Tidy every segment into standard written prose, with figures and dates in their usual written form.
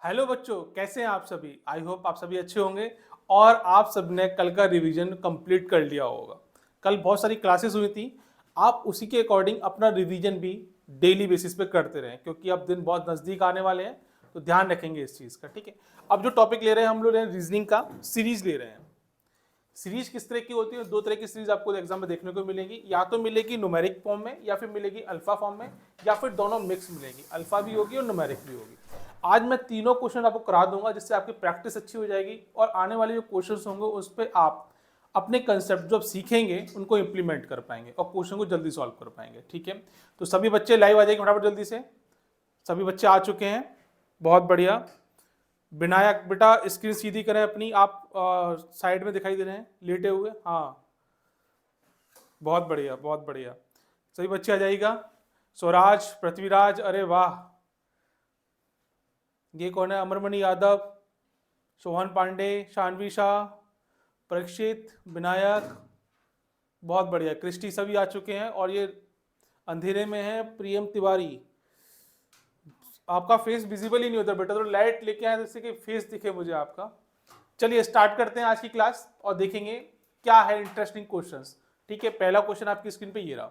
Hello बच्चों, कैसे हैं आप सभी। आई होप आप सभी अच्छे होंगे और आप सब ने कल का रिवीजन कंप्लीट कर लिया होगा। कल बहुत सारी क्लासेस हुई थी, आप उसी के अकॉर्डिंग अपना रिवीजन भी डेली बेसिस पे करते रहें क्योंकि अब दिन बहुत नज़दीक आने वाले हैं, तो ध्यान रखेंगे इस चीज़ का। ठीक है, अब जो टॉपिक ले रहे हैं हम लोग रीजनिंग का सीरीज ले रहे हैं। सीरीज किस तरह की होती है? दो तरह की सीरीज आपको एग्जाम में देखने को मिलेगी, या तो मिलेगी न्यूमेरिक फॉर्म में या फिर मिलेगी अल्फा फॉर्म में, या फिर दोनों मिक्स मिलेगी, अल्फा भी होगी और न्यूमेरिक भी होगी। आज मैं तीनों क्वेश्चन आपको करा दूंगा जिससे आपकी प्रैक्टिस अच्छी हो जाएगी और आने वाले जो क्वेश्चन होंगे उस पर आप अपने कंसेप्ट जो आप सीखेंगे उनको इंप्लीमेंट कर पाएंगे और क्वेश्चन को जल्दी सॉल्व कर पाएंगे। ठीक है, तो सभी बच्चे लाइव आ जाएंगे फटाफट जल्दी से। सभी बच्चे आ चुके हैं, बहुत बढ़िया। विनायक बेटा स्क्रीन सीधी करें अपनी, आप साइड में दिखाई दे रहे हैं लेटे हुए। हाँ, बहुत बढ़िया बहुत बढ़िया, सभी बच्चे आ जाइएगा। स्वराज, पृथ्वीराज, अरे वाह, ये कौन है? अमरमणि यादव, सोहन पांडे, शानवी शाह, परीक्षित, विनायक, बहुत बढ़िया। क्रिस्टी, सभी आ चुके हैं। और ये अंधेरे में है प्रियम तिवारी, आपका फेस विजिबल ही नहीं होता बेटा, तो लाइट लेके आए जिससे कि फेस दिखे मुझे आपका। चलिए स्टार्ट करते हैं आज की क्लास और देखेंगे क्या है इंटरेस्टिंग क्वेश्चंस। ठीक है, पहला क्वेश्चन आपकी स्क्रीन पे ये रहा,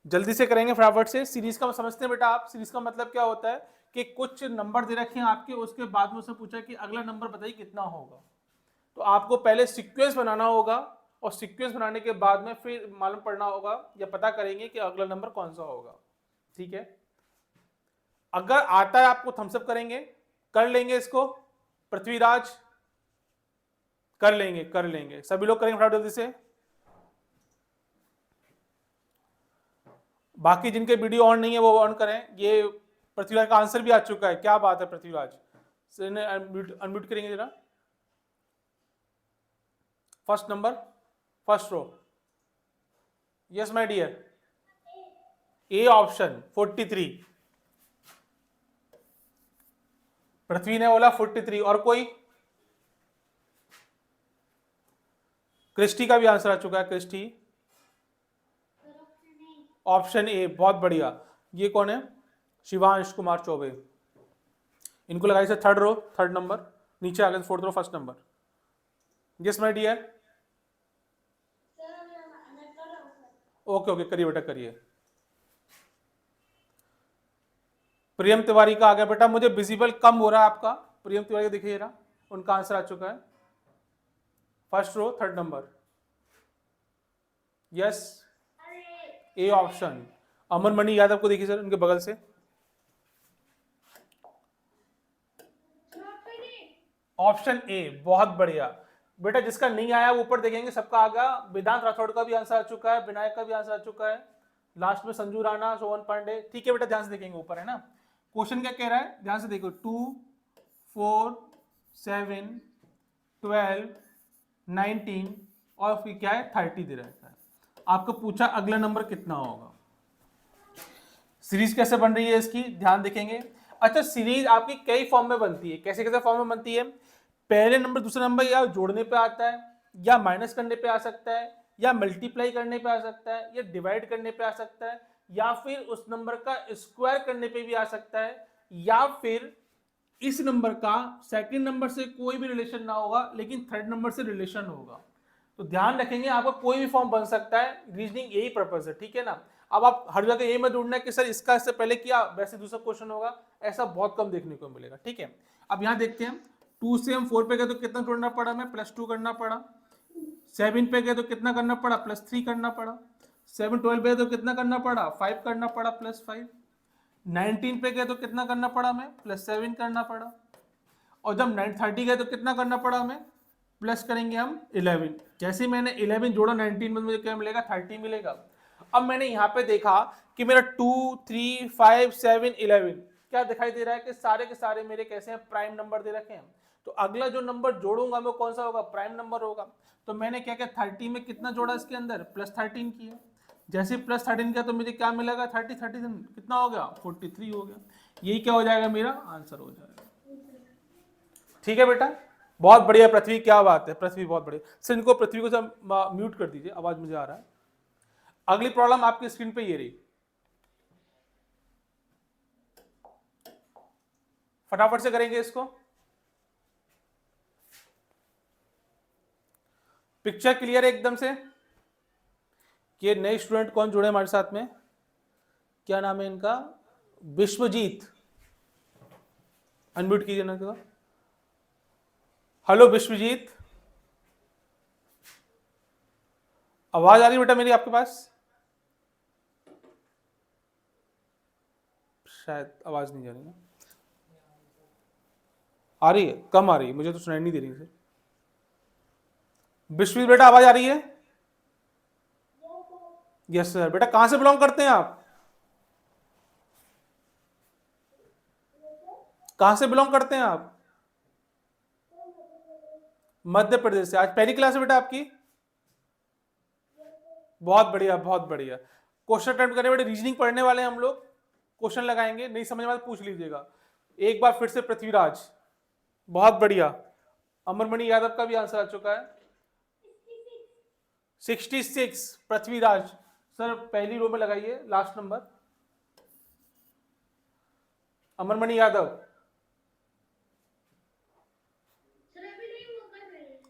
जल्दी से करेंगे फटाफट से। सीरीज का समझते हैं बेटा आप। सीरीज का मतलब क्या होता है कि कुछ नंबर दे रखे हैं आपके, उसके बाद में उससे पूछा कि अगला नंबर बताइए कितना होगा। तो आपको पहले सीक्वेंस बनाना होगा और सीक्वेंस बनाने के बाद में फिर मालूम पड़ना होगा या पता करेंगे कि अगला नंबर कौन सा होगा। ठीक है, अगर आता है आपको थम्सअप करेंगे, कर लेंगे इसको। पृथ्वीराज, कर लेंगे कर लेंगे, सभी लोग करेंगे फटाफट जल्दी से। बाकी जिनके वीडियो ऑन नहीं है वो ऑन करें। ये पृथ्वीराज का आंसर भी आ चुका है, क्या बात है पृथ्वीराज। अनम्यूट करेंगे जरा। First number, first row. Yes my dear, a option 43। Prithvi ने बोला 43, और कोई? क्रिस्टी का भी आंसर आ चुका है। क्रिस्टी, ऑप्शन ए, बहुत बढ़िया। ये कौन है? शिवांश कुमार चौबे। इनको लगाई से थर्ड रो, थर्ड नंबर नीचे आ गए, fourth row first number. Yes my dear, okay okay, करिए बेटा करिए। प्रियम तिवारी का आ गया बेटा, मुझे विजिबल कम हो रहा है आपका। प्रियम तिवारी का देखिए जरा, उनका आंसर आ चुका है, first row third number. Yes, a option. Amarmani Yadav को देखिए सर, उनके बगल से। ऑप्शन ए, बहुत बढ़िया बेटा। जिसका नहीं आया वो ऊपर देखेंगे, सबका आ गया। वेदांत राठौड़ का भी आंसर आ चुका है, विनायक का भी आंसर आ चुका है, लास्ट में संजू राणा, सोहन पांडे। ठीक है बेटा, ध्यान से देखेंगे ऊपर, है ना। क्वेश्चन क्या कह रहा है, ध्यान से देखो। 2, 4, 7, 12, 19 और फिर क्या है 30 दे रहता है। आपको पूछा अगला नंबर कितना होगा। सीरीज कैसे बन रही है इसकी, ध्यान देखेंगे। अच्छा, सीरीज आपकी कई फॉर्म में बनती है। कैसे कैसे फॉर्म में बनती है? पहले नंबर दूसरा नंबर या जोड़ने पे आता है, या माइनस करने पे आ सकता है, या मल्टीप्लाई करने पे आ सकता है, या डिवाइड करने पे आ सकता है, या फिर उस नंबर का स्क्वायर करने पे भी आ सकता है, या फिर इस नंबर का सेकंड नंबर से कोई भी रिलेशन ना होगा लेकिन थर्ड नंबर से रिलेशन होगा। तो ध्यान रखेंगे, आपका कोई भी फॉर्म बन सकता है। रीजनिंग यही पर्पज है, ठीक है ना। अब आप हर जगह ये मत ढूंढना कि सर इसका इससे पहले किया वैसे दूसरा क्वेश्चन होगा, ऐसा बहुत कम देखने को मिलेगा। ठीक है, अब यहाँ देखते हैं। 2 से हम 4 पे गए तो कितना जोड़ना पड़ा हमें? +2 करना पड़ा। 7 पे गए तो कितना करना पड़ा? +3 करना पड़ा। 7 12 पे गए तो कितना करना पड़ा? 5 करना पड़ा, +5। 19 पे गए तो कितना करना पड़ा हमें? +7 करना पड़ा। और जब 30 गए तो कितना करना पड़ा हमें? प्लस करेंगे हम 11। जैसे ही मैंने 11 जोड़ा 19 में, मुझे क्या मिलेगा? 30 मिलेगा। अब मैंने यहाँ पे देखा कि मेरा 2, 3, 5, 7, 11 क्या दिखाई दे रहा है कि सारे के सारे मेरे कैसे हैं? प्राइम नंबर दे रखे हैं। तो अगला जो नंबर जोड़ूंगा मैं कौन सा होगा? प्राइम नंबर होगा। तो मैंने क्या किया, 30 में कितना जोड़ा इसके अंदर? +13 किया। जैसे +13 किया तो मुझे क्या मिलेगा? 30 कितना हो गया? 43 हो गया। यही क्या हो जाएगा? मेरा आंसर हो जाएगा। ठीक है बेटा, बहुत बढ़िया। पृथ्वी, क्या बात है पृथ्वी, बहुत बढ़िया। सर इनको पृथ्वी को म्यूट कर दीजिए, आवाज मुझे आ रहा है। अगली प्रॉब्लम आपकी स्क्रीन पे ये रही। फटाफट से करेंगे इसको। पिक्चर क्लियर है एकदम से कि ये नए स्टूडेंट कौन जुड़े हमारे साथ में, क्या नाम है इनका, विश्वजीत, अनम्यूट कीजिए ना तो। हेलो विश्वजीत, आवाज आ रही है बेटा मेरी आपके पास? शायद आवाज नहीं जा रही ना, आ रही है, कम आ रही है, मुझे तो सुनाई नहीं दे रही सर। विश्वजीत बेटा आवाज आ रही है? Yes sir. बेटा कहां से बिलोंग करते हैं आप? कहां से बिलोंग करते हैं आप? मध्य प्रदेश से। आज पहली क्लास है बेटा आपकी? बहुत बढ़िया बहुत बढ़िया। क्वेश्चन अटेम्प्ट करने बेटे, रीजनिंग पढ़ने वाले हैं हम लोग, क्वेश्चन लगाएंगे, नहीं समझ में आए तो पूछ लीजिएगा। एक बार फिर से पृथ्वीराज, बहुत बढ़िया। अमरमणि यादव का भी आंसर आ चुका है 66। पृथ्वीराज सर पहली रो में लगाइए, लास्ट नंबर। अमरमणि यादव,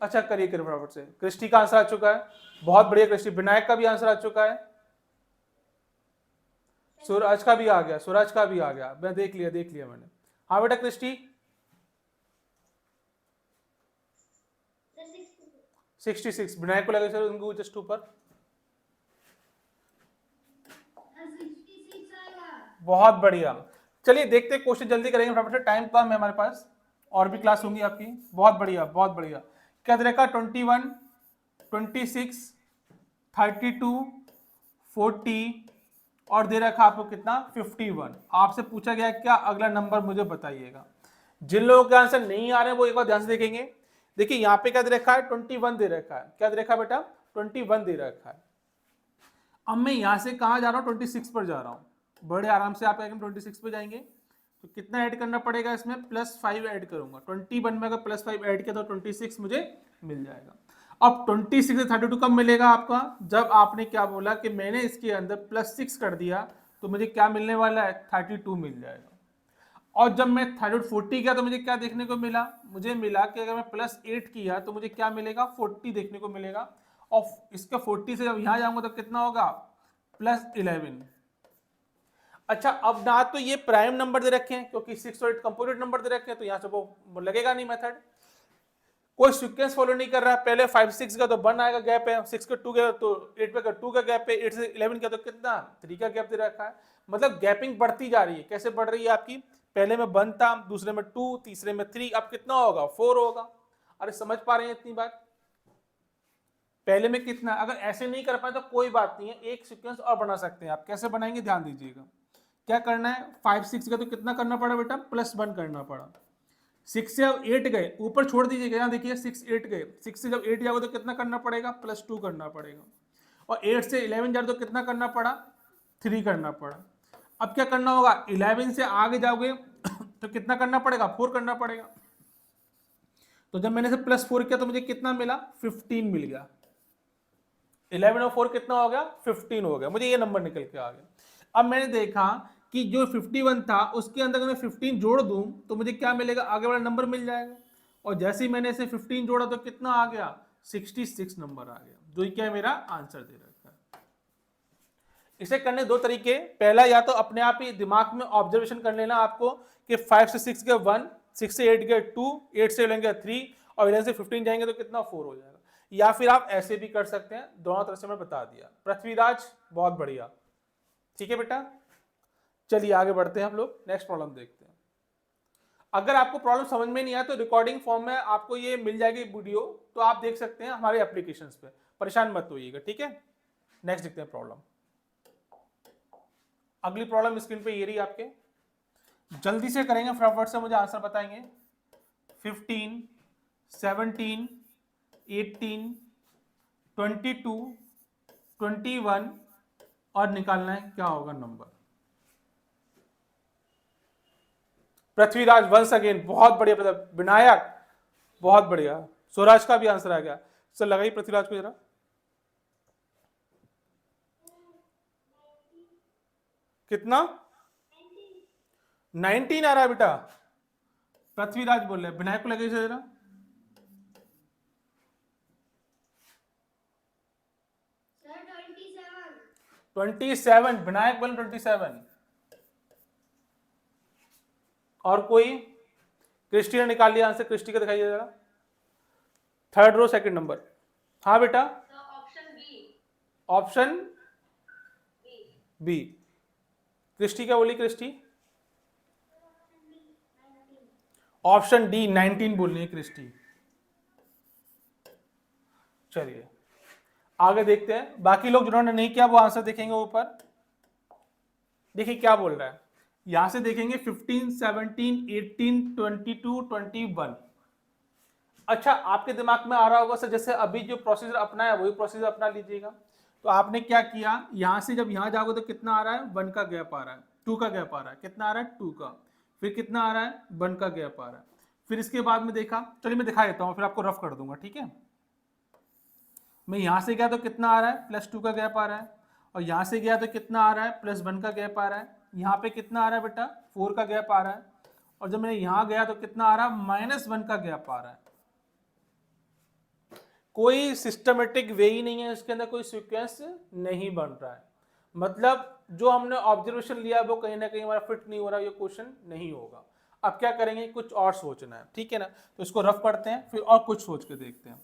अच्छा करिए करिए फटाफट से। क्रिस्टी का आंसर आ चुका है, बहुत बढ़िया क्रिस्टी। विनायक का भी आंसर आ चुका है, सूरज का भी आ गया, सूरज का भी आ गया, मैं देख लिया मैंने। हाँ बेटा क्रिस्टी 66, विनायक को लगे सर उनको जस्ट ऊपर। बहुत बढ़िया। चलिए देखते हैं, क्वेश्चन जल्दी करेंगे फटाफट से, टाइम कम है हमारे पास, और भी क्लास होंगी आपकी। बहुत बढ़िया बहुत बढ़िया। क्या दे रखा? 21, 26, 32, 40 और दे रखा आपको कितना? 51। आपसे पूछा गया क्या अगला नंबर मुझे बताइएगा। जिन लोगों के आंसर नहीं आ रहे हैं वो एक बार ध्यान से देखेंगे। देखिए यहाँ पे क्या दे रखा है? 21 दे रखा है। क्या दे रखा है बेटा? 21 दे रखा है। अब मैं यहां से कहां जा रहा हूं? 26 पर जा रहा हूं। बड़े आराम से आप 26 पे जाएंगे तो कितना ऐड करना पड़ेगा इसमें? +5 ऐड करूंगा। 21 में अगर +5 ऐड किया तो 26 मुझे मिल जाएगा। अब 26 से 32 कब मिलेगा आपका? जब आपने क्या बोला कि मैंने इसके अंदर +6 कर दिया तो मुझे क्या मिलने वाला है? 32 मिल जाएगा। और जब मैं 40 किया तो मुझे क्या देखने को मिला? मुझे मिला कि अगर मैं +8 किया तो मुझे क्या मिलेगा? 40 देखने को मिलेगा। और इसका 40 से जब यहां जाऊंगा तो कितना होगा? +11। अच्छा अब ना तो ये प्राइम नंबर दे रखे हैं क्योंकि 6 और 8 कंपोजिट नंबर दे रखे हैं, तो यहां से वो लगेगा नहीं मेथड। कोई सीक्वेंस फॉलो नहीं कर रहा है, पहले 5 6 का तो 1 आएगा गैप है, 6 का 2 गया तो 8 पे का 2 का गैप है, 8 से 11 का तो कितना? 3 का गैप दे रखा है। मतलब गैपिंग बढ़ती जा रही है। कैसे बढ़ रही है आपकी? पहले में 1 था, दूसरे में 2, तीसरे में 3, अब कितना होगा? 4 होगा। अरे समझ पा रहे हैं इतनी बात? पहले में कितना? अगर ऐसे नहीं कर पाए तो कोई बात नहीं है, एक सीक्वेंस और बना सकते हैं आप। कैसे बनाएंगे ध्यान दीजिएगा। क्या करना है? 5 6 का तो कितना करना पड़ा बेटा? +1 करना पड़ा। 6 से अब 8 गए, ऊपर छोड़ दीजिएगा, यहाँ देखिए 6 8 गए, 6 से जब 8 जाओगे तो कितना करना पड़ेगा? +2 करना पड़ेगा। और 8 से 11 जाओ तो कितना करना पड़ा? 3 करना पड़ा। अब क्या करना होगा? 11 से आगे जाओगे तो कितना करना पड़ेगा? 4 करना पड़ेगा। तो जब मैंने से +4 किया तो मुझे कितना मिला? 15 मिल गया। 11 और 4 कितना हो गया? 15 हो गया। मुझे ये नंबर निकल के आ गया। अब मैंने देखा कि जो 51 था उसके अंदर अगर मैं 15 जोड़ दूं तो मुझे क्या मिलेगा? आगे वाला नंबर मिल जाएगा। और जैसे ही मैंने इसे 15 जोड़ा तो कितना आ गया? 66 नंबर आ गया, जो क्या है मेरा आंसर दे रखा है। इसे करने दो तरीके। पहला, या तो अपने आप ही दिमाग में ऑब्जर्वेशन कर लेना आपको कि 5 से 6 गए 1, 6 से 8 गए 2, 8 से 11 गए 3 और 11 से 15 जाएंगे तो कितना? 4 हो जाएगा। या फिर आप ऐसे भी कर सकते हैं, दोनों तरह से मैं बता दिया। पृथ्वीराज बहुत बढ़िया, ठीक है बेटा। चलिए आगे बढ़ते हैं हम लोग, नेक्स्ट प्रॉब्लम देखते हैं। अगर आपको प्रॉब्लम समझ में नहीं आया तो रिकॉर्डिंग फॉर्म में आपको ये मिल जाएगी वीडियो, तो आप देख सकते हैं हमारे एप्लीकेशंस पे, परेशान मत होइएगा, ठीक है। नेक्स्ट देखते हैं प्रॉब्लम। अगली प्रॉब्लम स्क्रीन पे ये रही आपके, जल्दी से करेंगे, फटाफट से मुझे आंसर बताएंगे। 15, 17, 18, 22, 21 और निकालना है क्या होगा नंबर। पृथ्वीराज वंस अगेन, बहुत बढ़िया ब्रदर। विनायक बहुत बढ़िया। स्वराज का भी आंसर आ गया। सर लगाइए पृथ्वीराज को जरा। कितना? 19 आ रहा है बेटा। पृथ्वीराज बोल रहे हैं, विनायक को लगे जरा। 27, विनायक बोले 27। और कोई? क्रिस्टी ने निकाल लिया आंसर, क्रिस्टी का दिखाइए जरा, थर्ड रो सेकंड नंबर। हाँ बेटा, ऑप्शन बी। क्रिस्टी क्या बोली क्रिस्टी? ऑप्शन डी 19 बोल रही है क्रिस्टी। चलिए आगे देखते हैं, बाकी लोग जिन्होंने नहीं किया वो आंसर देखेंगे ऊपर। देखिए क्या बोल रहा है, यहां से देखेंगे 15, 17, 18, 22, 21। अच्छा आपके दिमाग में आ रहा होगा सर जैसे अभी जो प्रोसीजर अपना है वही प्रोसीजर अपना लीजिएगा। तो आपने क्या किया, यहां से जब यहां जाओगे तो कितना आ रहा है, 1 का गैप आ रहा है, 2 का गैप आ रहा है, कितना आ रहा है 2 का, फिर कितना आ रहा है 1 का गैप आ रहा है, फिर इसके बाद में देखा, चलिए मैं दिखा देता हूँ फिर आपको रफ कर दूंगा, ठीक है। मैं यहां से गया तो कितना आ रहा है, +2 का गैप आ रहा है, और यहां से गया तो कितना आ रहा है, +1 का गैप आ रहा है, यहाँ पे कितना आ रहा है बेटा 4 का गैप आ रहा है, और जब मैंने यहां गया तो कितना आ रहा है, -1 का गैप आ रहा है। कोई सिस्टमेटिक वे ही नहीं है इसके अंदर, कोई सीक्वेंस नहीं बन रहा है, मतलब जो हमने ऑब्जर्वेशन लिया वो कहीं ना कहीं हमारा फिट नहीं हो रहा, ये क्वेश्चन नहीं होगा। अब क्या करेंगे, कुछ और सोचना है, ठीक है ना। तो इसको रफ करते हैं फिर और कुछ सोच के देखते हैं।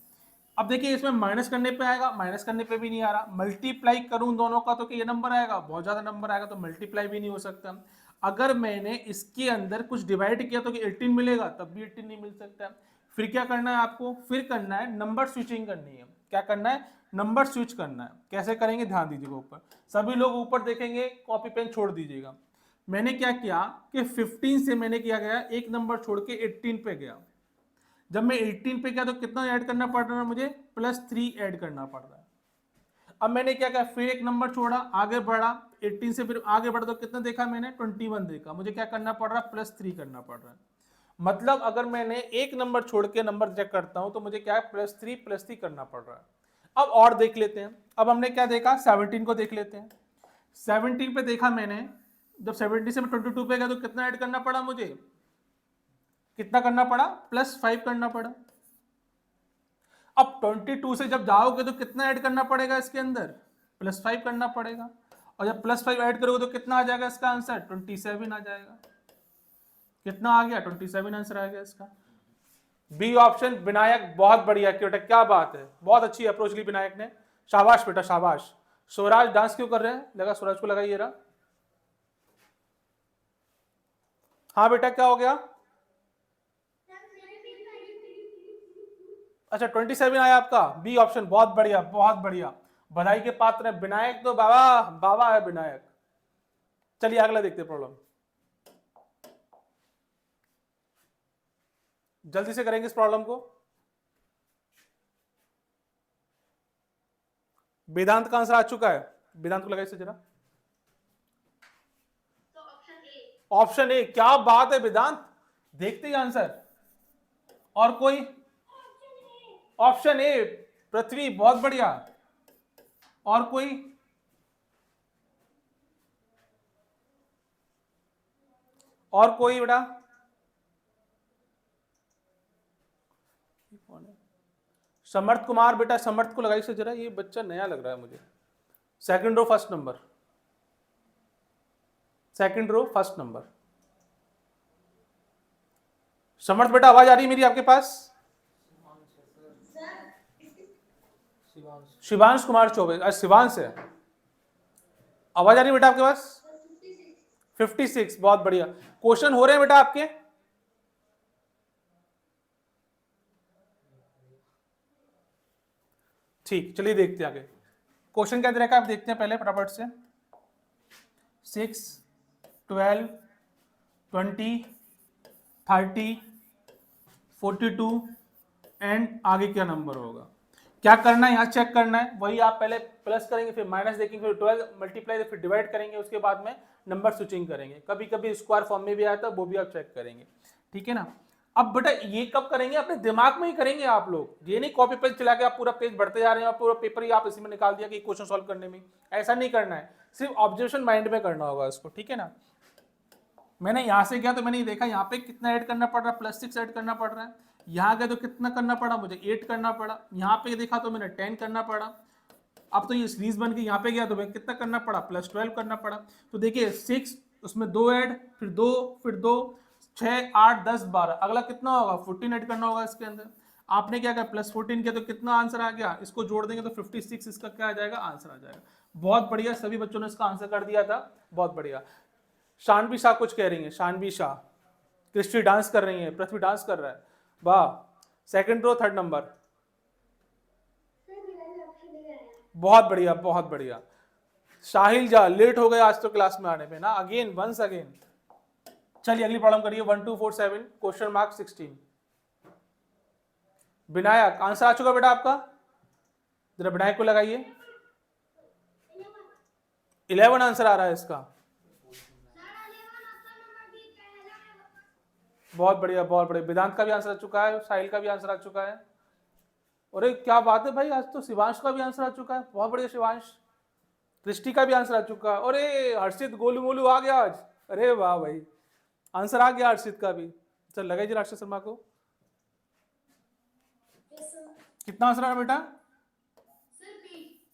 अब देखिए इसमें माइनस करने पे आएगा, माइनस करने पे भी नहीं आ रहा, मल्टीप्लाई करूं दोनों का तो ये नंबर आएगा, बहुत ज्यादा नंबर आएगा, तो मल्टीप्लाई भी नहीं हो सकता। अगर मैंने इसके अंदर कुछ डिवाइड किया तो 18 मिलेगा, तब भी 18 नहीं मिल सकता। फिर क्या करना है आपको, फिर करना है नंबर स्विचिंग करनी है। क्या करना है, नंबर स्विच करना है। कैसे करेंगे ध्यान दीजिएगा, ऊपर सभी लोग ऊपर देखेंगे, कॉपी पेन छोड़ दीजिएगा। मैंने क्या किया कि 15 से मैंने किया गया एक नंबर छोड़ के 18 पे गया। जब मैं 18 पे गया तो कितना ऐड करना पड़ रहा है मुझे, +3 ऐड करना पड़ रहा है। अब मैंने क्या किया, फिर एक नंबर छोड़ा, आगे बढ़ा, 18 से फिर आगे बढ़ा तो कितना देखा मैंने, 21 देखा, मुझे क्या करना पड़ रहा है, +3 करना पड़ रहा है। मतलब अगर मैंने एक नंबर छोड़ के नंबर चेक करता हूं तो मुझे क्या है, +3 करना पड़ रहा है। अब और देख लेते हैं, अब हमने क्या देखा, 17 को देख लेते हैं। 17 पे देखा मैंने, जब 70 से मैं 22 पे गया तो कितना ऐड करना पड़ा मुझे, कितना करना पड़ा, +5 करना पड़ा। अब 22 से जब जाओगे तो कितना ऐड करना पड़ेगा इसके अंदर, +5 करना पड़ेगा, और जब +5 ऐड करोगे तो कितना आ जाएगा इसका आंसर, 27 आ जाएगा। कितना आ गया, 27 आंसर आ गया इसका। बी ऑप्शन विनायक, बहुत बढ़िया बेटा, क्या बात है, बहुत अच्छी अप्रोच ली विनायक ने, शाबाश बेटा शाबाश। स्वराज डांस क्यों कर रहे हैं, लगा स्वराज को लगाइए रहा। हाँ बेटा क्या हो गया, अच्छा 27 आया आपका, बी ऑप्शन, बहुत बढ़िया बहुत बढ़िया, बधाई के पात्र है विनायक, तो बाबा बाबा है विनायक। चलिए अगला देखते हैं प्रॉब्लम, जल्दी से करेंगे इस प्रॉब्लम को। वेदांत का आंसर आ चुका है, वेदांत को लगाइए जरा। ऑप्शन ए, क्या बात है वेदांत, देखते ही आंसर। और कोई, ऑप्शन ए पृथ्वी, बहुत बढ़िया। और कोई, और कोई बेटा, समर्थ कुमार बेटा, समर्थ को लगाइए जरा, ये बच्चा नया लग रहा है मुझे। Second row first number, second row first number. Samarth बेटा आवाज आ रही है मेरी आपके पास? शिवांश कुमार चौबे, शिवांश है, आवाज आ रही है बेटा आपके पास? 56, बहुत बढ़िया। क्वेश्चन हो रहे हैं बेटा आपके, ठीक, चलिए देखते हैं आगे क्वेश्चन क्या दे रखा है, आप देखते हैं पहले फटाफट से। 6, 12, 20, 30, 42 एंड आगे क्या नंबर होगा। क्या करना है, यहाँ चेक करना है, वही आप पहले प्लस करेंगे फिर माइनस देखेंगे फिर 12 मल्टीप्लाई फिर डिवाइड करेंगे, उसके बाद में नंबर स्विचिंग करेंगे, कभी कभी स्क्वायर फॉर्म में भी आता है वो भी आप चेक करेंगे, ठीक है ना। अब बेटा ये कब करेंगे, अपने दिमाग में ही करेंगे आप लोग, ये नहीं कॉपी पेज चला के आप पूरा पेज बढ़ते जा रहे हैं और पूरा पेपर ही आप इसी में निकाल दिया कि क्वेश्चन सॉल्व करने में, ऐसा नहीं करना है, सिर्फ ऑब्जर्वेशन माइंड में करना होगा इसको, ठीक है ना। मैंने यहाँ से किया तो मैंने ये देखा यहाँ पे कितना ऐड करना पड़ रहा है, +6 ऐड करना पड़ रहा है। यहाँ गया तो कितना करना पड़ा मुझे, 8 करना पड़ा। यहाँ पे देखा तो मैंने 10 करना पड़ा। अब तो ये सीरीज बन के यहाँ पे गया तो मैं कितना करना पड़ा, +12 करना पड़ा। तो देखिए 6, उसमें 2 ऐड, फिर 2, फिर 2, 6, 8, 10, 12, अगला कितना होगा, 14 ऐड करना होगा इसके अंदर। आपने क्या किया, +14 किया तो कितना आंसर आ गया, इसको जोड़ देंगे तो 56 इसका क्या आ जाएगा, आंसर आ जाएगा। बहुत बढ़िया, सभी बच्चों ने इसका आंसर कर दिया था, बहुत बढ़िया। शानवी शाह कुछ कह रही है, शानवी शाह। क्रिस्टी डांस कर रही है, पृथ्वी डांस कर रहा है, वाह। सेकंड रो, थर्ड नंबर, बहुत बढ़िया बहुत बढ़िया। साहिल जा, लेट हो गए आज तो क्लास में आने पे ना, अगेन वंस अगेन। चलिए अगली प्रॉब्लम करिए, 1 2 4 7 क्वेश्चन मार्क 16। विनायक, आंसर आ चुका बेटा आपका, जरा विनायक को लगाइए। 11 आंसर आ रहा है इसका, बहुत बढ़िया बहुत बढ़िया। वेदांत का भी आंसर आ चुका है, साहिल का भी आंसर आ चुका है। अरे क्या बात है भाई, आज तो शिवांश का भी आंसर आ चुका है, बहुत बढ़िया शिवांश। दृष्टि का भी आंसर आ चुका है। अरे हर्षित गोलू मोलू आ गया आज, अरे वाह भाई, आंसर आ गया हर्षित का भी। चल लगाइए राष्ट्र शर्मा को। कितना आंसर आ रहा है बेटा,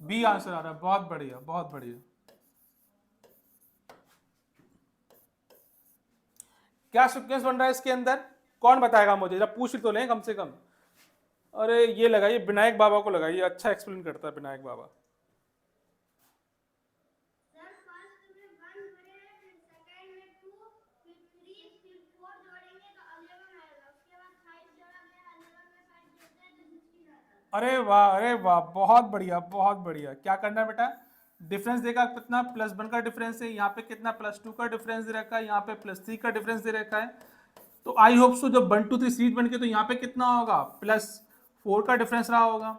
बी आंसर आ रहा है, बहुत बढ़िया बहुत बढ़िया। क्या सीक्वेंस बन रहा है इसके अंदर, कौन बताएगा मुझे, जब पूछ तो लें कम से कम। अरे ये लगाइए, विनायक बाबा को लगाइए, अच्छा एक्सप्लेन करता है विनायक बाबा। अरे वाह बहुत बढ़िया बहुत बढ़िया। क्या करना है बेटा, डिफरेंस देगा कितना, +1 का डिफरेंस है, यहाँ पे कितना +2 का डिफरेंस दे रखा है, यहाँ पे +3 का डिफरेंस दे रखा है। तो आई होप सो जब 1 2 3 सीरीज बन के तो यहाँ पे कितना होगा, +4 का डिफरेंस रहा होगा।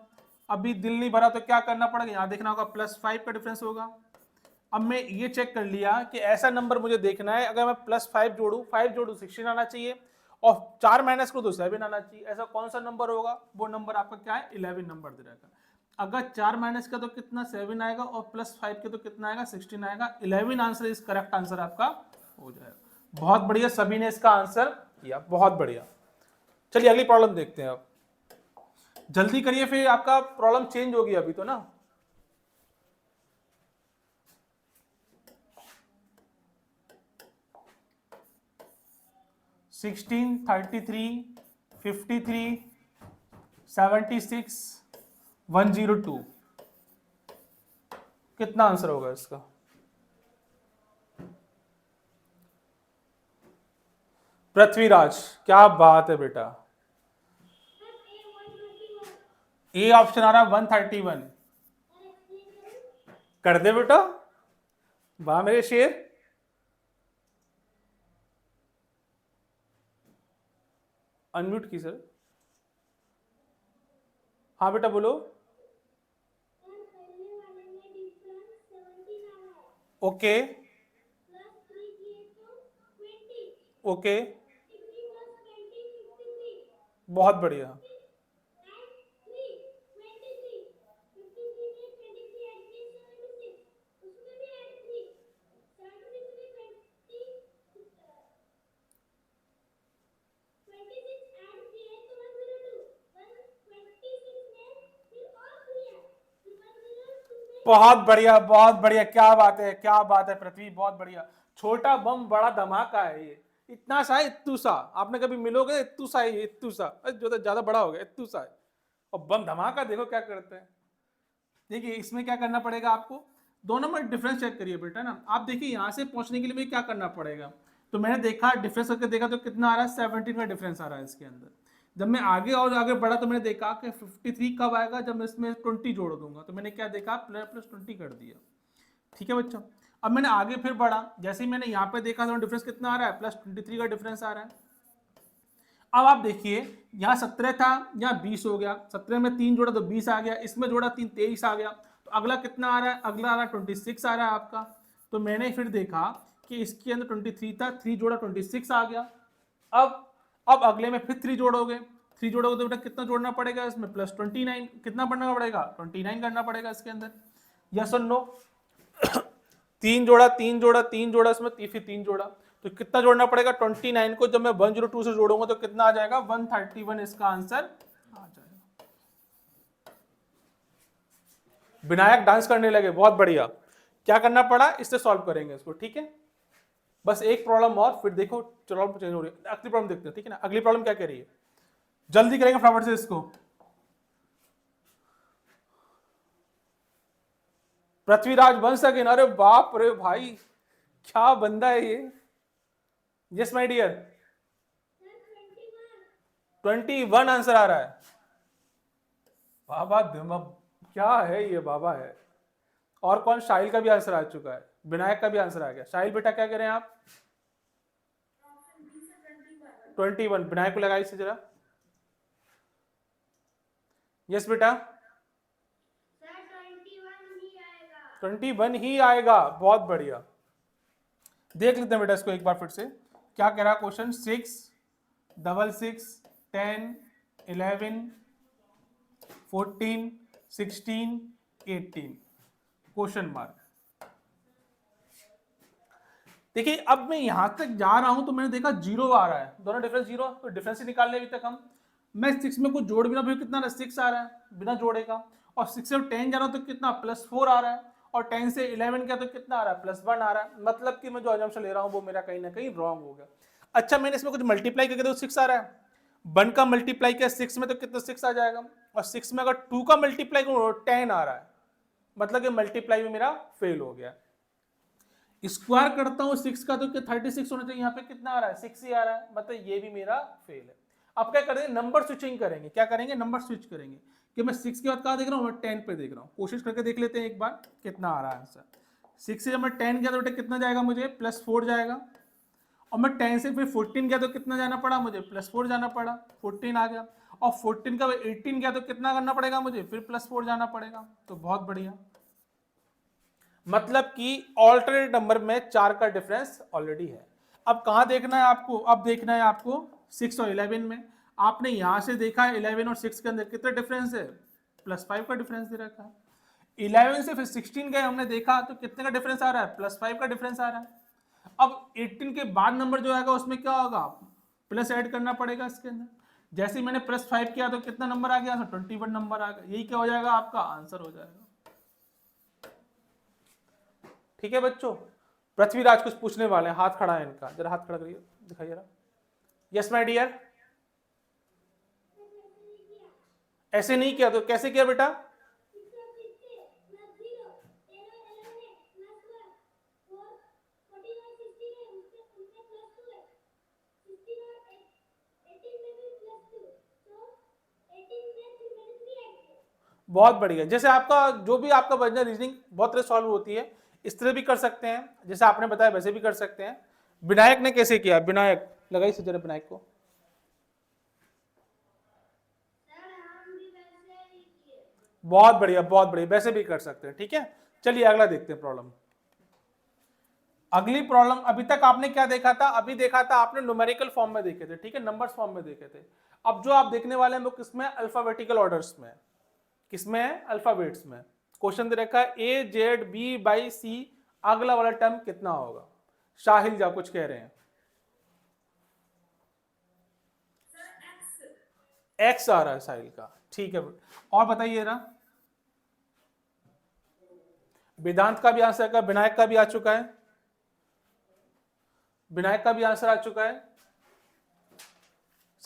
अभी दिल नहीं भरा तो क्या करना पड़ेगा, यहाँ देखना होगा +5 का डिफरेंस होगा। अब मैं ये चेक कर लिया कि ऐसा नंबर मुझे देखना है, अगर मैं +5 जोड़ू, 5 जोड़ू 16 आना चाहिए, और 4 माइनस करो तो 7 आना चाहिए। ऐसा कौन सा नंबर होगा, वो नंबर आपका क्या है, 11 नंबर दे रहेगा। अगर 4 माइनस का तो कितना 7 आएगा, और +5 के तो कितना आएगा 16 आएगा। 11 आंसर इस करेक्ट आंसर आपका हो जाएगा। बहुत बढ़िया, सभी ने इसका आंसर किया, बहुत बढ़िया। चलिए अगली प्रॉब्लम देखते हैं, अब जल्दी करिए, फिर आपका प्रॉब्लम चेंज होगी अभी तो ना। सिक्सटीन, 33, 53, 76, 102, कितना आंसर होगा इसका। पृथ्वीराज, क्या बात है बेटा, ए ऑप्शन आ रहा है 131। कर दे बेटा, वाह मेरे शेर। अनम्यूट की सर, हाँ बेटा बोलो। ओके ओके, बहुत बढ़िया। बहुत बढ़िया बहुत बढ़िया, क्या बात है क्या बात है पृथ्वी, बहुत बढ़िया। छोटा बम बड़ा धमाका है ये, इतना सा है, इत्तू सा। आपने कभी मिलोगे, इत्तू सा है, इत्तू सा, जो तो ज्यादा बड़ा हो गया, इत्तू सा है। और बम धमाका देखो क्या करते हैं। देखिए इसमें क्या करना पड़ेगा आपको, दोनों में डिफरेंस चेक करिए बेटा ना। आप देखिए यहाँ से पहुंचने के लिए मुझे क्या करना पड़ेगा, तो मैंने देखा डिफरेंस करके देखा तो कितना आ रहा है, 17 का डिफरेंस आ रहा है इसके अंदर। जब मैं आगे और आगे बढ़ा तो मैंने देखा कि 53 कब आएगा, जब मैं इसमें 20 जोड़ दूंगा। तो मैंने क्या देखा, +20 कर दिया। ठीक है बच्चों, अब मैंने आगे फिर बढ़ा, जैसे ही मैंने यहाँ पे देखा तो डिफरेंस कितना आ रहा है, +23 का डिफरेंस आ रहा है। अब आप देखिए, यहाँ 17 था, यहाँ 20 हो गया। 17 में 3 जोड़ा तो 20 आ गया, इसमें जोड़ा 3, 23 आ गया। तो अगला कितना आ रहा है, अगला आ रहा है 26 आ रहा है आपका। तो मैंने फिर देखा कि इसके अंदर 23 था, 3 जोड़ा 26 आ गया। अब अगले में फिर 3 जोड़ोगे, 3 जोड़ोगे तो बेटा कितना जोड़ना पड़ेगा इसमें, +29, कितना बढ़ना पड़ेगा, 29 करना पड़ेगा इसके अंदर। यस और नो, 3 जोड़ा 3 जोड़ा 3 जोड़ा इसमें, फिर 3 जोड़ा, तो कितना जोड़ना पड़ेगा 29 को जब मैं 102 से जोड़ूंगा तो कितना आ जाएगा 131 इसका आंसर आ जाएगा। विनायक डांस करने लगे, बहुत बढ़िया। क्या करना पड़ा, इससे सॉल्व करेंगे इसको, ठीक है। बस एक प्रॉब्लम और, फिर देखो प्रॉब्लम चेंज हो रही है। अगली प्रॉब्लम देखते हैं, ठीक है ना। अगली प्रॉब्लम क्या कह रही है, जल्दी करेंगे फटाफट से इसको। पृथ्वीराज वंश अगेन, अरे बाप रे भाई, क्या बंदा है ये। यस माय डियर, 21 आंसर आ रहा है। बाबा दिमाग क्या है ये, बाबा है। और कौन, शाहिल का भी आंसर आ चुका है, विनायक का भी आंसर आ गया। शाहिल बेटा क्या कह रहे हैं आप, 21। विनायक को लगाइए इसे जरा। यस बेटा, 21 ही आएगा, बहुत बढ़िया। देख लेते हैं बेटा इसको एक बार फिर से, क्या कह रहा है क्वेश्चन। 6, 6, 10, 11, 14, 16, 18 question mark. देखिए अब मैं यहां तक जा रहा हूं तो मैंने देखा 0 आ रहा है, दोनों डिफरेंस 0, तो डिफरेंस ही निकाल ले अभी तक हम। मैं 6 में कुछ जोड़ भी ना, फिर कितना 6 आ रहा है बिना जोड़ेगा, और 6 से 10 जा रहा हूं तो कितना +4 आ रहा है, और 10 से 11 क्या तो कितना आ रहा है +1 आ रहा है। मतलब कि मैं जो अजम्पशन ले रहा हूं वो मेरा कहीं ना कहीं रॉन्ग हो गया। अच्छा मैंने इसमें कुछ मल्टीप्लाई करके तो 6 आ रहा है, 1 का मल्टीप्लाई किया 6 में तो कितना 6 आ जाएगा, और 6 में अगर 2 का मल्टीप्लाई करूं 10 आ रहा है, मतलब कि मल्टीप्लाई में मेरा फेल हो गया। स्क्वायर करता हूं 6 का तो क्या 36 होना चाहिए, यहाँ पे कितना आ रहा है 6 ही आ रहा है, मतलब ये भी मेरा फेल है। अब क्या करेंगे, नंबर स्विचिंग करेंगे। क्या करेंगे, नंबर स्विच करेंगे कि मैं 6 के बाद कहाँ देख रहा हूँ, मैं 10 पे देख रहा हूँ। कोशिश करके देख लेते हैं एक बार कितना आ रहा है आंसर। 6 से जब मैं 10 गया तो बेटा कितना जाएगा मुझे +4 जाएगा, और मैं 10 से फिर 14 गया तो कितना जाना पड़ा मुझे +4 जाना पड़ा, 14 आ गया, और 14 का 18 गया तो कितना करना पड़ेगा मुझे फिर +4 जाना पड़ेगा। तो बहुत बढ़िया, मतलब कि ऑल्टरनेट नंबर में 4 का डिफरेंस ऑलरेडी है। अब कहां देखना है आपको, अब देखना है आपको 6 और 11 में। आपने यहां से देखा है 11 और 6 के अंदर कितना डिफरेंस है, +5 का डिफरेंस दे रखा है। 11 से फिर 16 गए हमने देखा तो कितने का डिफरेंस आ रहा है, +5 का डिफरेंस आ रहा है। अब 18 के बाद नंबर जो आएगा उसमें क्या होगा, प्लस ऐड करना पड़ेगा इसके अंदर। जैसे ही मैंने +5 किया तो कितना नंबर आ गया, 21 नंबर आ गया। यही क्या हो जाएगा, आपका आंसर हो जाएगा। ठीक है बच्चों, पृथ्वीराज कुछ पूछने वाले हैं, हाथ खड़ा है इनका, जरा हाथ खड़ा करिए, दिखाइए जरा। यस माय डियर, ऐसे नहीं किया तो कैसे किया बेटा, बहुत बढ़िया। जैसे आपका जो भी आपका बजना रीजनिंग बहुत तरह सॉल्व होती है, इस तरह भी कर सकते हैं, जैसे आपने बताया वैसे भी कर सकते हैं। विनायक ने कैसे किया, विनायक लगाइए जरा विनायक को। बहुत बढ़िया बहुत बढ़िया, वैसे भी कर सकते हैं, ठीक है। चलिए अगला देखते हैं प्रॉब्लम। अगली प्रॉब्लम, अभी तक आपने क्या देखा था, अभी देखा था आपने न्यूमेरिकल फॉर्म में देखे थे, ठीक है, नंबर्स फॉर्म में देखे थे। अब जो आप देखने वाले हैं वो किसमें, अल्फाबेटिकल ऑर्डर्स में। किसमें है, अल्फाबेट्स में। क्वेश्चन दे रखा है AZB/C, अगला वाला टर्म कितना होगा। शाहिल जा कुछ कह रहे हैं, एक्स आ रहा है साहिल का, ठीक है। और बताइए ना, वेदांत का भी आंसर का, विनायक का भी आ चुका है, विनायक का भी आंसर आ चुका है,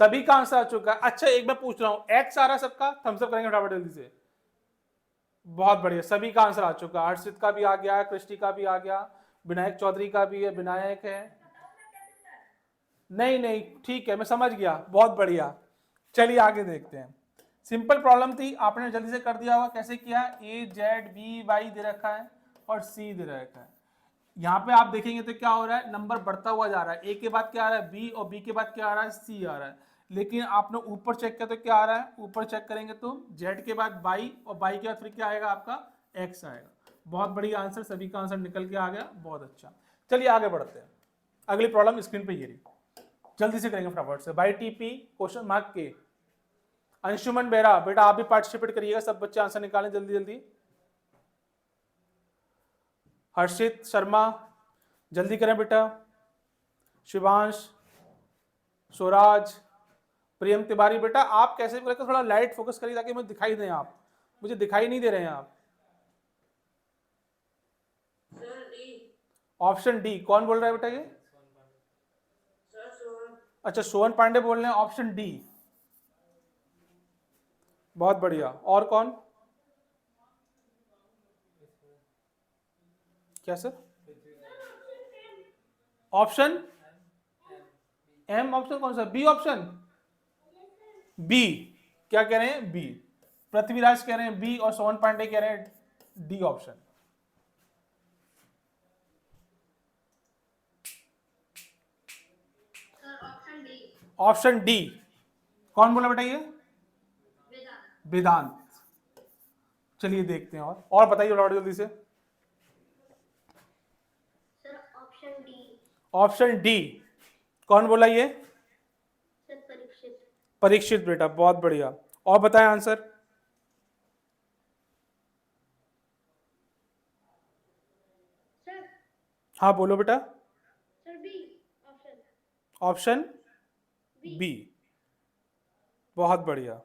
सभी का आंसर आ चुका है। अच्छा एक मैं पूछ रहा हूं, एक्स आ रहा है सबका, थम्स अप करेंगे फटाफट जल्दी से। बहुत बढ़िया, सभी का आंसर आ चुका है। हर्षित का भी आ गया, कृष्टि का भी आ गया, विनायक चौधरी का भी है, विनायक है। नहीं नहीं ठीक है, मैं समझ गया, बहुत बढ़िया। चलिए आगे देखते हैं। सिंपल प्रॉब्लम थी, आपने जल्दी से कर दिया होगा। कैसे किया, AZBY दे रखा है और C दे रखा है। यहाँ पे आप देखेंगे तो क्या हो रहा है, नंबर बढ़ता हुआ जा रहा है। A के बाद क्या आ रहा है B, और B के बाद क्या आ रहा है C आ रहा है। लेकिन आपने ऊपर चेक किया तो क्या आ रहा है, ऊपर चेक करेंगे तो Z के बाद Y, और Y के बाद फिर क्या आएगा आपका X आएगा। बहुत बढ़िया आंसर, सभी का आंसर निकल के आ गया, बहुत अच्छा। चलिए आगे बढ़ते हैं। अगली प्रॉब्लम स्क्रीन पे ये रही, जल्दी से करेंगे फटाफट से। बाई TP क्वेश्चन मार्क के। अंशुमन बेरा बेटा आप भी पार्टिसिपेट करिएगा, सब बच्चे आंसर निकालें जल्दी जल्दी। हर्षित शर्मा जल्दी करें बेटा। शिवांश, स्वराज, प्रियम तिवारी। बेटा आप कैसे करके थोड़ा लाइट फोकस करिए ताकि मुझे दिखाई दें, आप मुझे दिखाई नहीं दे रहे हैं आप। ऑप्शन डी, कौन बोल रहा है बेटा ये? अच्छा सोहन पांडे बोल रहे हैं, ऑप्शन डी, बहुत बढ़िया। और कौन? क्या सर? ऑप्शन एम, ऑप्शन कौन सा? B option, b. क्या कह रहे हैं? बी। पृथ्वीराज कह रहे हैं बी और सोहन पांडे कह रहे हैं डी ऑप्शन। ऑप्शन डी, कौन बोला बेटा ये? वेदांत। चलिए देखते हैं और बताइए थोड़ा जल्दी से। Sir option D. Option D, कौन बोला ये? सर परीक्षित। परीक्षित बेटा, बहुत बढ़िया। और बताएं आंसर। सर हाँ बोलो बेटा। Sir b option. Option b, बहुत बढ़िया।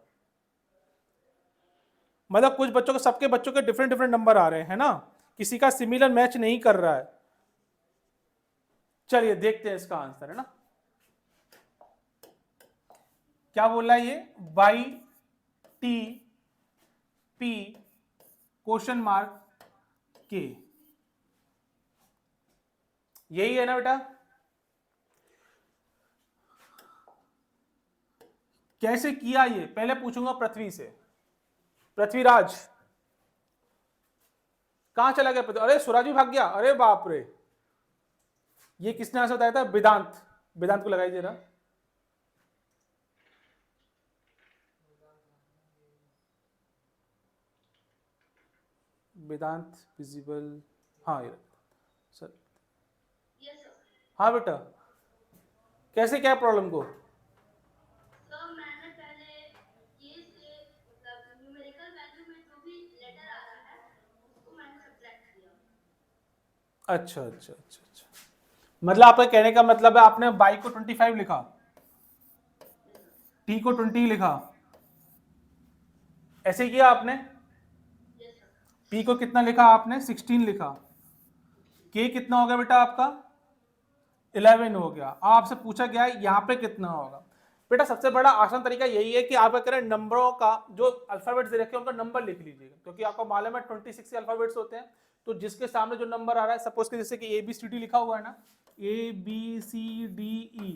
मतलब कुछ बच्चों के, सबके बच्चों के डिफरेंट डिफरेंट नंबर आ रहे हैं ना, किसी का सिमिलर मैच नहीं कर रहा है। चलिए देखते हैं इसका आंसर, है ना। क्या बोल रहा है ये? Y T P question mark के, यही है ना बेटा? कैसे किया ये पहले पूछूंगा पृथ्वी से। पृथ्वीराज कहां चला गया? अरे स्वराज भी भाग गया, अरे बाप रे। ये किसने आंसर बताया था? वेदांत। वेदांत को लगाई जरा। वेदांत विजिबल, हाँ ये सर। हाँ बेटा, कैसे क्या प्रॉब्लम को? सर मैंने पहले ये से मतलब न्यूमेरिकल वैल्यू में जो भी लेटर आ रहा है उसको मैंने सब्ट्रैक्ट किया। अच्छा अच्छा अच्छा अच्छा, मतलब आपका कहने का मतलब है आपने बाई को 25 लिखा, टी को 20 लिखा, ऐसे किया आपने? पी को कितना लिखा आपने? 16 लिखा। के कितना हो गया बेटा आपका? 11 हो गया। आपसे पूछा गया है यहाँ पे कितना होगा। बेटा सबसे बड़ा आसान तरीका यही है कि आप करें नंबरों का जो अल्फाबेट्स दे रखे हैं उनका नंबर लिख लीजिएगा, क्योंकि आपको मालूम है 26 अल्फाबेट्स होते हैं। तो जिसके सामने जो नंबर आ रहा है, सपोज कि जैसे कि ABCD लिखा हुआ है ना, ABCDE,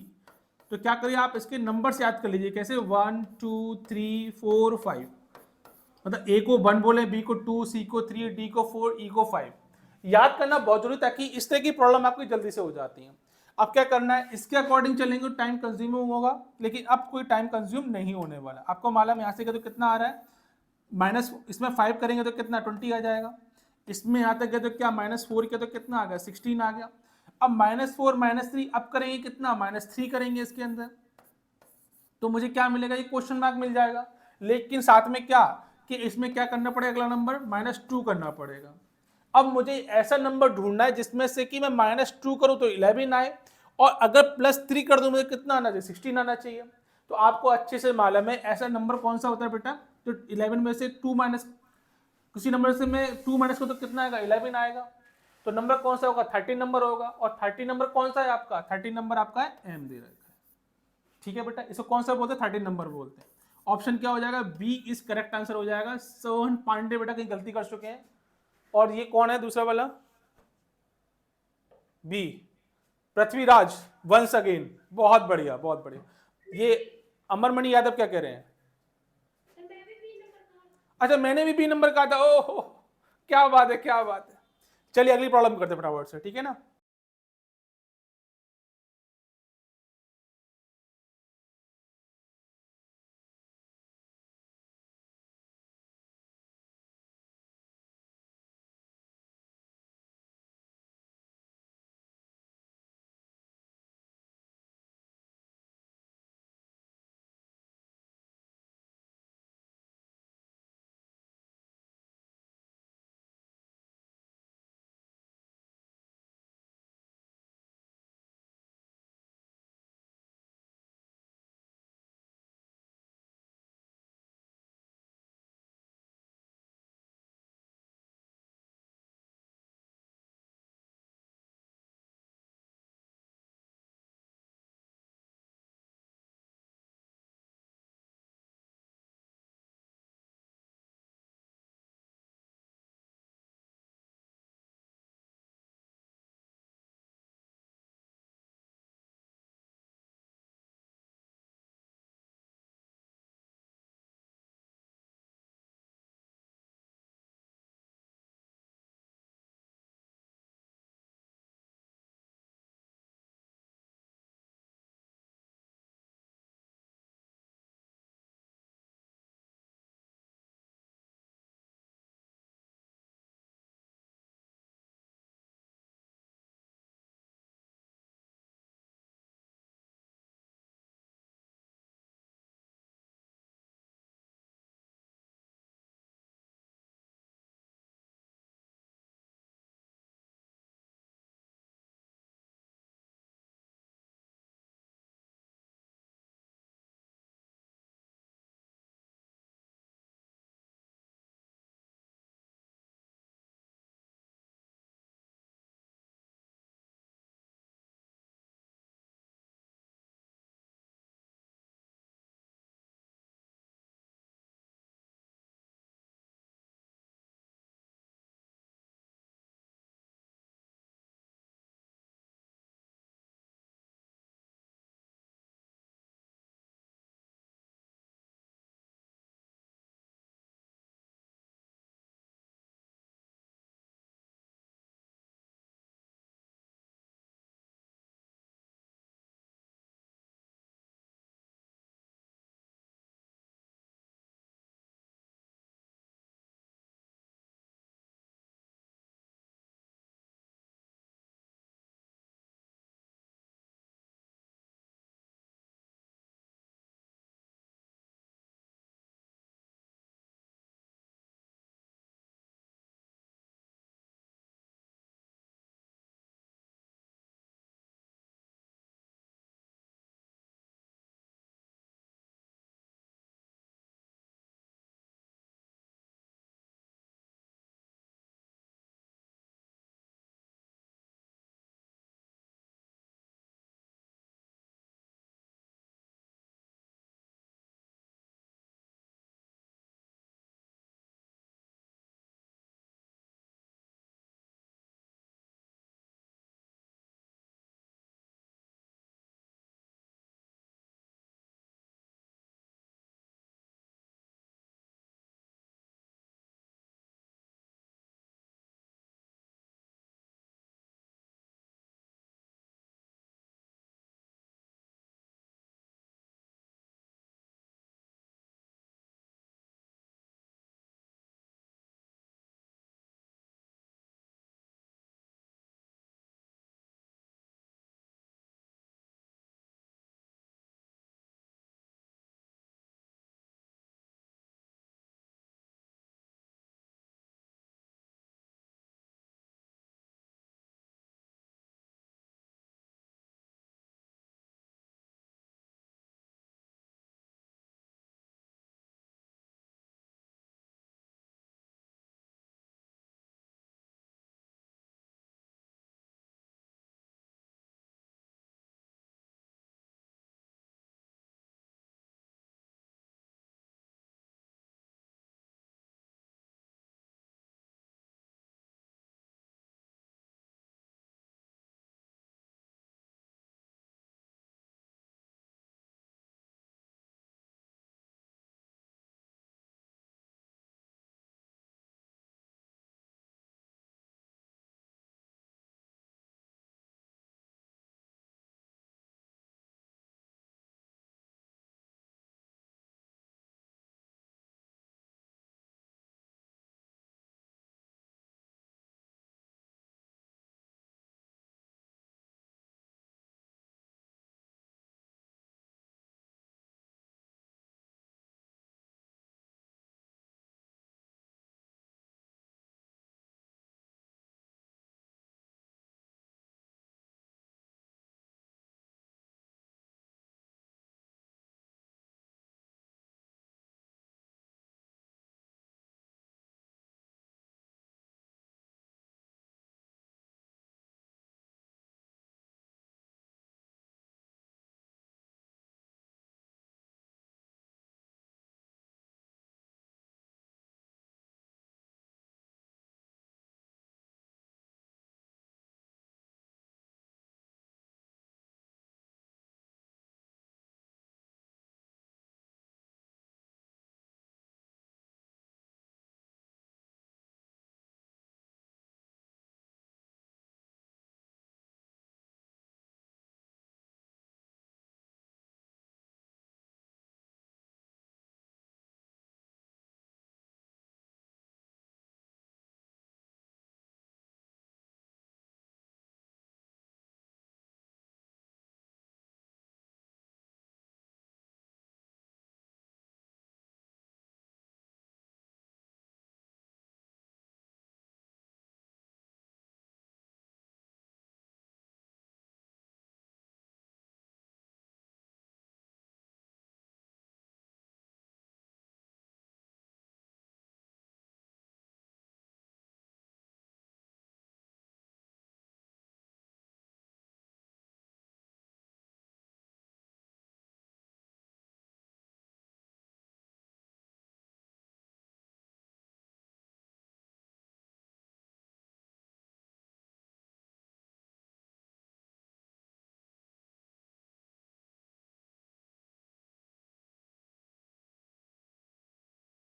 तो क्या करिए आप इसके नंबर याद कर लीजिए। कैसे? 1 2 3 4 5, मतलब A को 1 बोले, B को 2, C को 3, D को 4, E को 5। याद करना बहुत जरूरी, ताकि इस तरह की प्रॉब्लम आपकी जल्दी से हो जाती है। अब क्या करना है, इसके अकॉर्डिंग चलेंगे, टाइम कंज्यूमिंग होगा, लेकिन अब कोई टाइम कंज्यूम नहीं होने वाला। आपको मालूम यहाँ से तो कितना आ रहा है? माइनस, इसमें 5 करेंगे तो कितना? 20 आ जाएगा। इसमें यहाँ तक गए तो क्या? -4 किया तो कितना आ गया? 16 आ गया। अब -4 -3 अब करेंगे कितना? -3 करेंगे इसके अंदर, तो मुझे क्या मिलेगा? ये क्वेश्चन मार्क मिल जाएगा। लेकिन साथ में क्या कि इसमें क्या करना पड़ेगा? अगला नंबर -2 करना पड़ेगा। अब मुझे ऐसा नंबर ढूंढना है जिसमें से कि मैं -2 करूं तो 11 आए, और अगर +3 कर दूं मुझे कितना आना चाहिए? 16 आना चाहिए। तो आपको अच्छे से मालूम है ऐसा नंबर कौन सा होता है बेटा? तो 11 में से 2 माइनस, किसी नंबर से मैं 2 माइनस को तो कितना आएगा? 11 आएगा। तो नंबर कौन सा होगा? 13 नंबर होगा। और 13 नंबर कौन सा है आपका? 13 नंबर आपका है M दे रखा है। ठीक है बेटा, इसको कौन सा बोलते हैं? 13 नंबर बोलते हैं। ऑप्शन क्या हो जाएगा? बी इज करेक्ट आंसर हो जाएगा। सोहन पांडे बेटा कहीं गलती कर चुके हैं। और ये कौन है दूसरा वाला? बी, पृथ्वीराज, वंस अगेन, बहुत बढ़िया बहुत बढ़िया। ये अमरमणि यादव क्या कह रहे हैं? अच्छा मैंने भी बी नंबर कहा था। ओहो क्या बात है, क्या बात है। चलिए अगली प्रॉब्लम करते हैं फटाफट से, ठीक है ना।